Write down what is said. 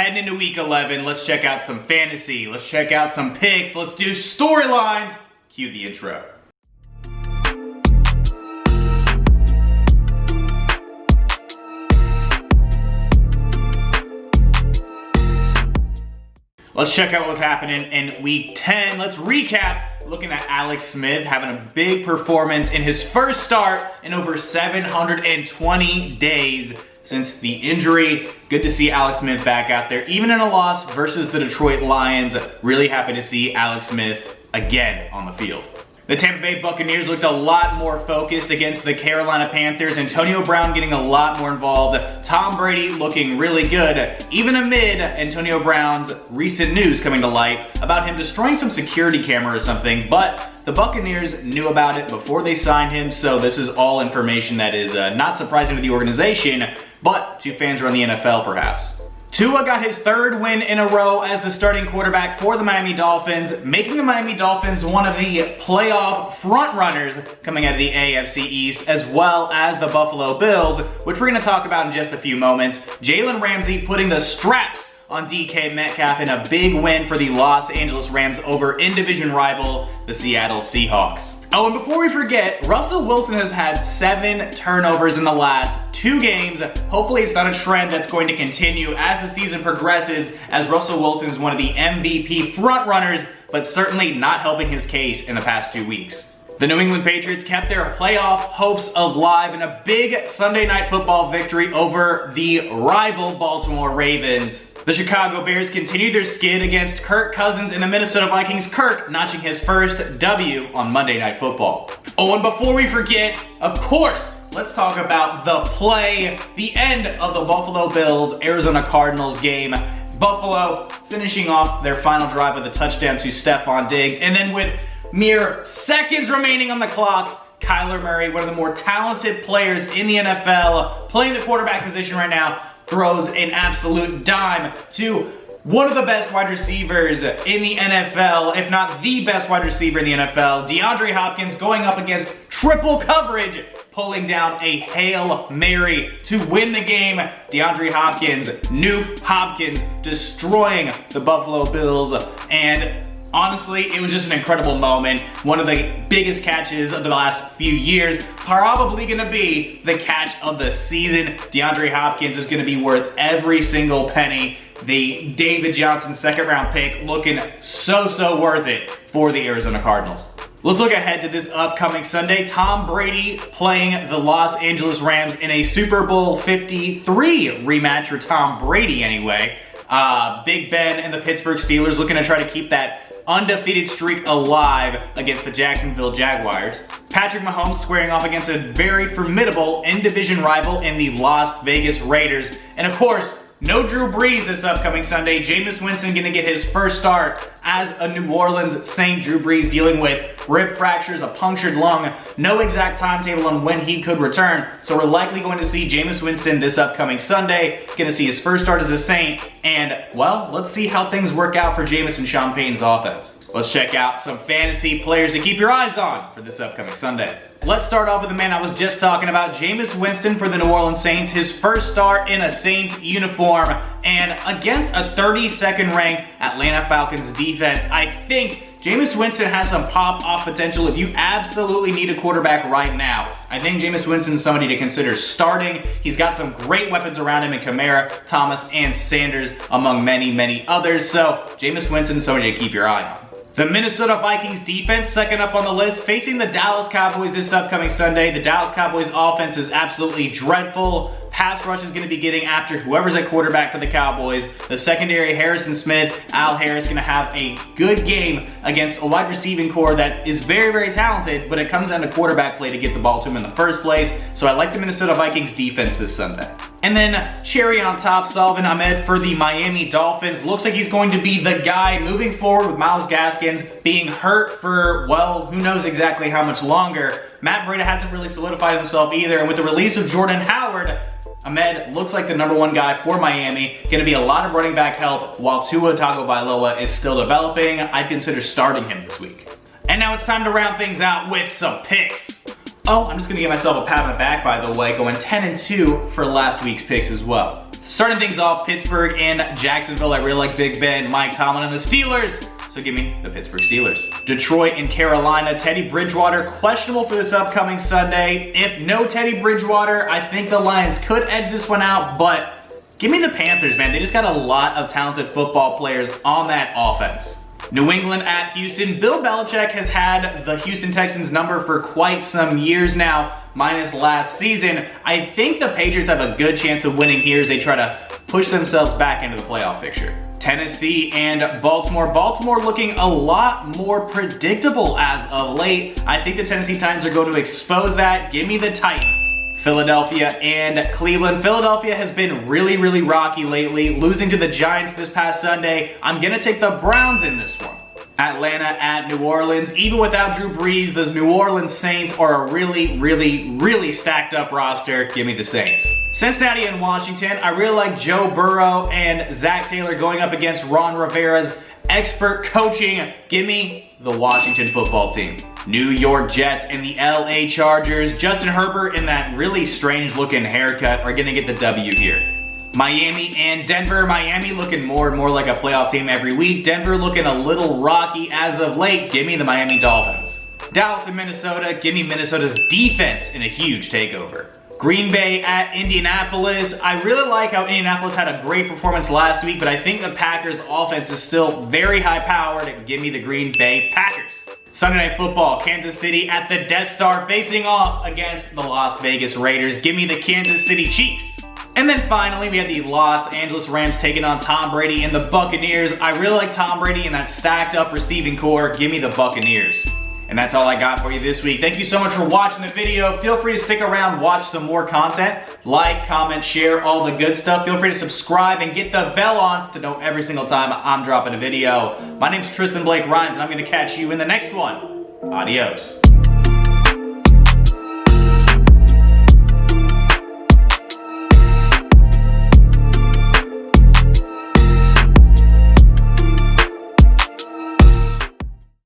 Heading into week 11, let's check out some fantasy, let's check out some picks, let's do storylines. Cue the intro. Let's check out what's happening in week 10. Let's recap looking at Alex Smith having a big performance in his first start in over 720 days since the injury. Good to see Alex Smith back out there, even in a loss versus the Detroit Lions. Really happy to see Alex Smith again on the field. The Tampa Bay Buccaneers looked a lot more focused against the Carolina Panthers. Antonio Brown getting a lot more involved. Tom Brady looking really good, even amid Antonio Brown's recent news coming to light about him destroying some security camera or something. But the Buccaneers knew about it before they signed him, so this is all information that is not surprising to the organization, but to fans around the NFL perhaps. Tua got his third win in a row as the starting quarterback for the Miami Dolphins, making the Miami Dolphins one of the playoff frontrunners coming out of the AFC East, as well as the Buffalo Bills, which we're going to talk about in just a few moments. Jalen Ramsey putting the straps on DK Metcalf in a big win for the Los Angeles Rams over in-division rival, the Seattle Seahawks. Oh, and before we forget, Russell Wilson has had 7 turnovers in the last 2 games. Hopefully it's not a trend that's going to continue as the season progresses, as Russell Wilson is one of the MVP frontrunners, but certainly not helping his case in the past 2 weeks. The New England Patriots kept their playoff hopes alive in a big Sunday Night Football victory over the rival Baltimore Ravens. The Chicago Bears continued their skid against Kirk Cousins and the Minnesota Vikings, Kirk notching his first W on Monday Night Football. Oh, and before we forget, of course, let's talk about the end of the Buffalo Bills-Arizona Cardinals game. Buffalo finishing off their final drive with a touchdown to Stephon Diggs, and then with mere seconds remaining on the clock, Kyler Murray, one of the more talented players in the NFL, playing the quarterback position right now, throws an absolute dime to one of the best wide receivers in the NFL, if not the best wide receiver in the NFL, DeAndre Hopkins, going up against triple coverage, pulling down a Hail Mary to win the game. DeAndre Hopkins, Nuke Hopkins, destroying the Buffalo Bills, and honestly, it was just an incredible moment. One of the biggest catches of the last few years. Probably gonna be the catch of the season. DeAndre Hopkins is gonna be worth every single penny. The David Johnson second round pick looking so worth it for the Arizona Cardinals. Let's look ahead to this upcoming Sunday. Tom Brady playing the Los Angeles Rams in a Super Bowl 53 rematch for Tom Brady anyway. Big Ben and the Pittsburgh Steelers looking to try to keep that undefeated streak alive against the Jacksonville Jaguars. Patrick Mahomes squaring off against a very formidable in-division rival in the Las Vegas Raiders. And of course, no Drew Brees this upcoming Sunday. Jameis Winston gonna get his first start as a New Orleans Saint. Drew Brees dealing with rib fractures, a punctured lung. No exact timetable on when he could return. So we're likely going to see Jameis Winston this upcoming Sunday. Gonna see his first start as a Saint. And, well, let's see how things work out for Jameis and Sean Payton's offense. Let's check out some fantasy players to keep your eyes on for this upcoming Sunday. Let's start off with the man I was just talking about, Jameis Winston for the New Orleans Saints. His first start in a Saints uniform and against a 32nd ranked Atlanta Falcons defense. I think Jameis Winston has some pop-off potential if you absolutely need a quarterback right now. I think Jameis Winston is somebody to consider starting. He's got some great weapons around him in Kamara, Thomas, and Sanders, among many others. So Jameis Winston is somebody to keep your eye on. The Minnesota Vikings defense, second up on the list, facing the Dallas Cowboys this upcoming Sunday. The Dallas Cowboys offense is absolutely dreadful. Pass rush is going to be getting after whoever's at quarterback for the Cowboys. The secondary, Harrison Smith, Al Harris, going to have a good game against a wide receiving core that is very talented, but it comes down to quarterback play to get the ball to him in the first place. So I like the Minnesota Vikings defense this Sunday. And then cherry on top, Salvon Ahmed for the Miami Dolphins. Looks like he's going to be the guy moving forward with Myles Gaskins being hurt for, well, who knows exactly how much longer. Matt Breida hasn't really solidified himself either. And with the release of Jordan Howard, Ahmed looks like the #1 guy for Miami. Going to be a lot of running back help while Tua Tagovailoa is still developing. I'd consider starting him this week. And now it's time to round things out with some picks. Oh, I'm just going to give myself a pat on the back, by the way, going 10-2 for last week's picks as well. Starting things off, Pittsburgh and Jacksonville. I really like Big Ben, Mike Tomlin, and the Steelers. So give me the Pittsburgh Steelers. Detroit and Carolina. Teddy Bridgewater questionable for this upcoming Sunday. If no Teddy Bridgewater, I think the Lions could edge this one out, but give me the Panthers, man. They just got a lot of talented football players on that offense. New England at Houston. Bill Belichick has had the Houston Texans number for quite some years now, minus last season. I think the Patriots have a good chance of winning here as they try to push themselves back into the playoff picture. Tennessee and Baltimore. Baltimore looking a lot more predictable as of late. I think the Tennessee Titans are going to expose that. Give me the Titans. Philadelphia and Cleveland. Philadelphia has been really rocky lately, losing to the Giants this past Sunday. I'm going to take the Browns in this one. Atlanta at New Orleans. Even without Drew Brees, the New Orleans Saints are a really stacked up roster. Give me the Saints. Cincinnati and Washington. I really like Joe Burrow and Zach Taylor going up against Ron Rivera's expert coaching. Give me the Washington football team. New York Jets and the LA Chargers. Justin Herbert in that really strange looking haircut are going to get the W here. Miami and Denver. Miami looking more and more like a playoff team every week. Denver looking a little rocky as of late. Give me the Miami Dolphins. Dallas and Minnesota. Give me Minnesota's defense in a huge takeover. Green Bay at Indianapolis. I really like how Indianapolis had a great performance last week, but I think the Packers offense is still very high powered. Give me the Green Bay Packers. Sunday Night Football, Kansas City at the Death Star facing off against the Las Vegas Raiders. Give me the Kansas City Chiefs. And then finally, we have the Los Angeles Rams taking on Tom Brady and the Buccaneers. I really like Tom Brady and that stacked up receiving core. Give me the Buccaneers. And that's all I got for you this week. Thank you so much for watching the video. Feel free to stick around, watch some more content. Like, comment, share, all the good stuff. Feel free to subscribe and get the bell on to know every single time I'm dropping a video. My name's Tristan Blake Rines, and I'm going to catch you in the next one. Adios.